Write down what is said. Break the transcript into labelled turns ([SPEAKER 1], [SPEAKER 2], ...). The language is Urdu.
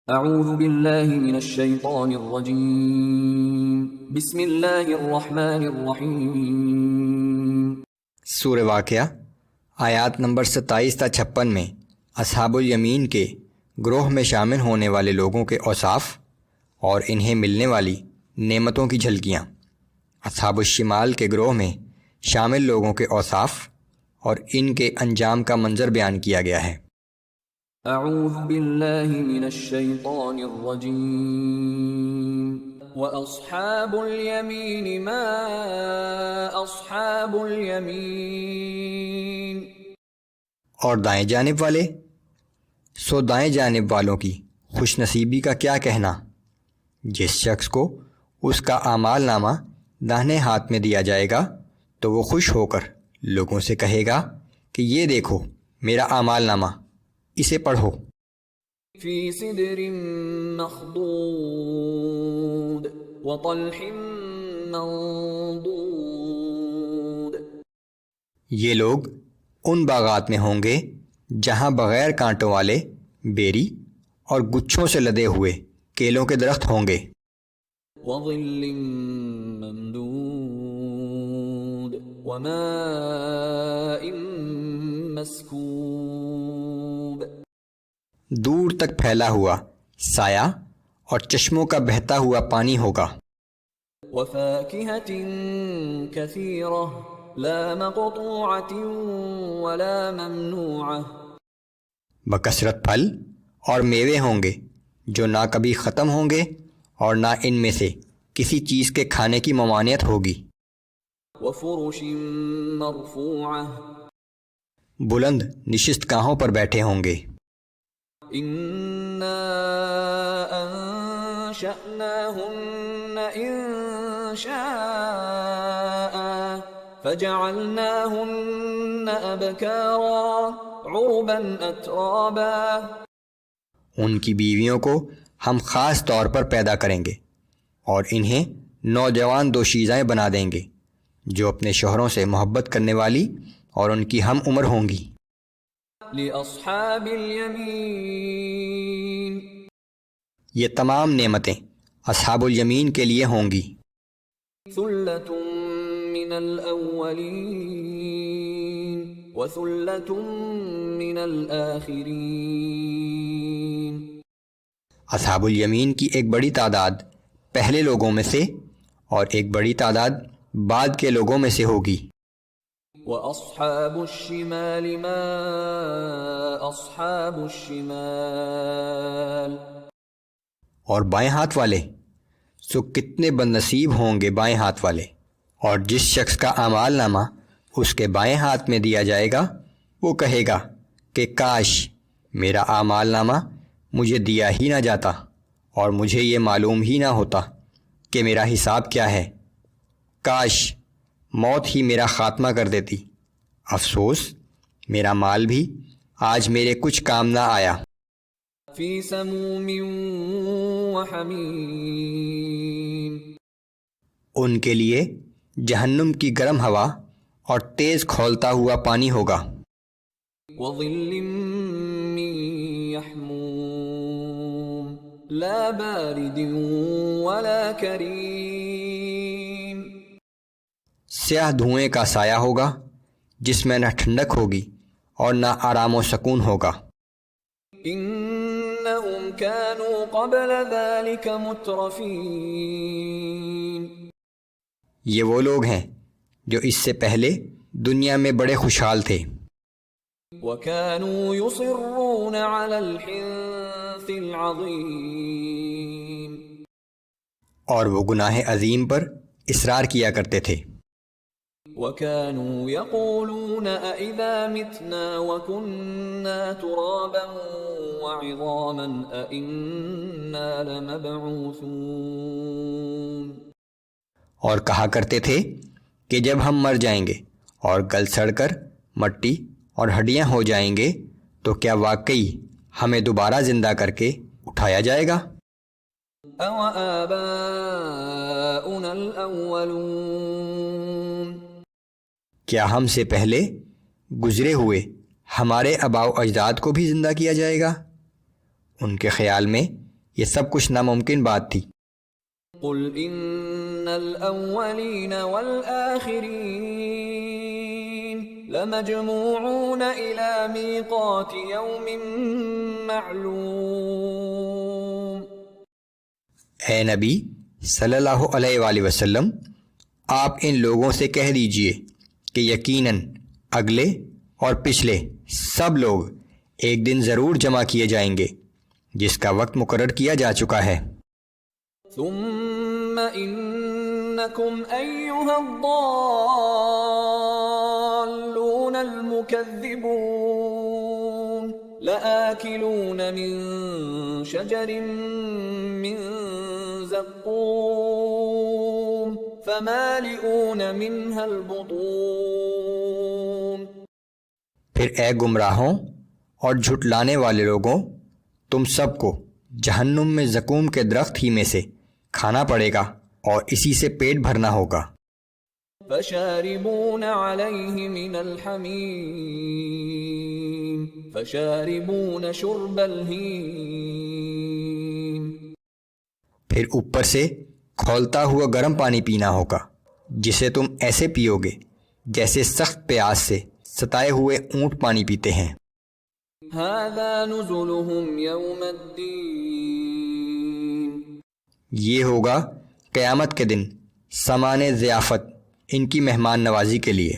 [SPEAKER 1] اعوذ باللہ من الشیطان الرجیم بسم اللہ الرحمن الرحیم۔
[SPEAKER 2] سورہ واقعہ آیات نمبر 27 تا 56 میں اصحاب الیمین کے گروہ میں شامل ہونے والے لوگوں کے اوصاف اور انہیں ملنے والی نعمتوں کی جھلکیاں، اصحاب الشمال کے گروہ میں شامل لوگوں کے اوصاف اور ان کے انجام کا منظر بیان کیا گیا ہے۔
[SPEAKER 1] اعوذ باللہ من الشیطان الرجیم۔ وَأَصْحَابُ الْيَمِينِ مَا أَصْحَابُ الْيَمِينِ۔
[SPEAKER 2] اور دائیں جانب والے، سو دائیں جانب والوں کی خوش نصیبی کا کیا کہنا۔ جس شخص کو اس کا اعمال نامہ داہنے ہاتھ میں دیا جائے گا تو وہ خوش ہو کر لوگوں سے کہے گا کہ یہ دیکھو میرا اعمال نامہ، اسے پڑھو۔
[SPEAKER 1] فی صدر مخضود وطلح منضود۔
[SPEAKER 2] یہ لوگ ان باغات میں ہوں گے جہاں بغیر کانٹوں والے بیری اور گچھوں سے لدے ہوئے کیلوں کے درخت ہوں گے۔
[SPEAKER 1] وظل ممدود وماء مسکوب۔
[SPEAKER 2] دور تک پھیلا ہوا سایہ اور چشموں کا بہتا ہوا پانی ہوگا۔
[SPEAKER 1] وفاکہۃ کثیرہ لا مقطوعۃ ولا ممنوعہ۔
[SPEAKER 2] بکثرت پھل اور میوے ہوں گے جو نہ کبھی ختم ہوں گے اور نہ ان میں سے کسی چیز کے کھانے کی ممانعت ہوگی۔
[SPEAKER 1] وفرش مرفوعہ۔
[SPEAKER 2] بلند نشست گاہوں پر بیٹھے ہوں گے۔
[SPEAKER 1] انا انشأناہن انشاء فجعلناہن ابکارا عربا اترابا۔
[SPEAKER 2] ان کی بیویوں کو ہم خاص طور پر پیدا کریں گے اور انہیں نوجوان دوشیزائیں بنا دیں گے جو اپنے شوہروں سے محبت کرنے والی اور ان کی ہم عمر ہوں گی۔
[SPEAKER 1] لأصحاب الیمین۔
[SPEAKER 2] یہ تمام نعمتیں اصحاب الیمین کے لیے ہوں گی۔
[SPEAKER 1] ثلۃ من الاولین وثلۃ من الآخرین۔
[SPEAKER 2] اصحاب الیمین کی ایک بڑی تعداد پہلے لوگوں میں سے اور ایک بڑی تعداد بعد کے لوگوں میں سے ہوگی۔
[SPEAKER 1] وَأَصْحَابُ الشِّمَالِ مَا أَصْحَابُ الشِّمَالِ۔
[SPEAKER 2] اور بائیں ہاتھ والے، سو کتنے بد نصیب ہوں گے بائیں ہاتھ والے۔ اور جس شخص کا اعمال نامہ اس کے بائیں ہاتھ میں دیا جائے گا وہ کہے گا کہ کاش میرا اعمال نامہ مجھے دیا ہی نہ جاتا اور مجھے یہ معلوم ہی نہ ہوتا کہ میرا حساب کیا ہے۔ کاش موت ہی میرا خاتمہ کر دیتی، افسوس میرا مال بھی آج میرے کچھ کام نہ آیا۔
[SPEAKER 1] فی سموم وحمیم۔
[SPEAKER 2] ان کے لیے جہنم کی گرم ہوا اور تیز کھولتا ہوا پانی ہوگا۔
[SPEAKER 1] وظل من یحموم لا بارد ولا کریم۔
[SPEAKER 2] سیاہ دھوئیں کا سایہ ہوگا جس میں نہ ٹھنڈک ہوگی اور نہ آرام و سکون ہوگا۔
[SPEAKER 1] انہم کانوا قبل ذلک مترفین۔
[SPEAKER 2] یہ وہ لوگ ہیں جو اس سے پہلے دنیا میں بڑے خوشحال تھے۔
[SPEAKER 1] وَكَانُوا يُصِرُّونَ عَلَى الْحِنثِ الْعَظِيمِ۔
[SPEAKER 2] اور وہ گناہ عظیم پر اصرار کیا کرتے تھے۔
[SPEAKER 1] وَكَانُوا يَقُولُونَ أَإِذَا مِتْنَا وَكُنَّا تُرَابًا وَعِظَامًا أَإِنَّا لَمَبْعُوثُونَ۔
[SPEAKER 2] اور کہا کرتے تھے کہ جب ہم مر جائیں گے اور گل سڑ کر مٹی اور ہڈیاں ہو جائیں گے تو کیا واقعی ہمیں دوبارہ زندہ کر کے اٹھایا جائے گا؟
[SPEAKER 1] أَوَآبَاؤُنَا الْأَوَّلُونَ۔
[SPEAKER 2] کیا ہم سے پہلے گزرے ہوئے ہمارے آباء و اجداد کو بھی زندہ کیا جائے گا؟ ان کے خیال میں یہ سب کچھ ناممکن بات تھی۔
[SPEAKER 1] قل ان الاولین والآخرین لمجموعون الى میقات یوم معلوم۔
[SPEAKER 2] اے نبی صلی اللہ علیہ وآلہ وسلم، آپ ان لوگوں سے کہہ دیجئے کہ یقیناً اگلے اور پچھلے سب لوگ ایک دن ضرور جمع کیے جائیں گے جس کا وقت مقرر کیا جا چکا ہے۔
[SPEAKER 1] ثم انکم ایھا الضالون المکذبون لآکلون من شجر من زقوم فمالئون منها البطون۔
[SPEAKER 2] پھر اے گمراہوں اور جھٹلانے والے لوگوں، تم سب کو جہنم میں زقوم کے درخت ہی میں سے کھانا پڑے گا اور اسی سے پیٹ بھرنا ہوگا۔
[SPEAKER 1] فشاربون علیہ من الحمیم فشاربون شرب الہیم۔
[SPEAKER 2] پھر اوپر سے کھولتا ہوا گرم پانی پینا ہوگا جسے تم ایسے پیو گے جیسے سخت پیاس سے ستائے ہوئے اونٹ پانی پیتے ہیں۔
[SPEAKER 1] ھذا نزلهم یوم الدین۔
[SPEAKER 2] یہ ہوگا قیامت کے دن سامان ضیافت ان کی مہمان نوازی کے لیے۔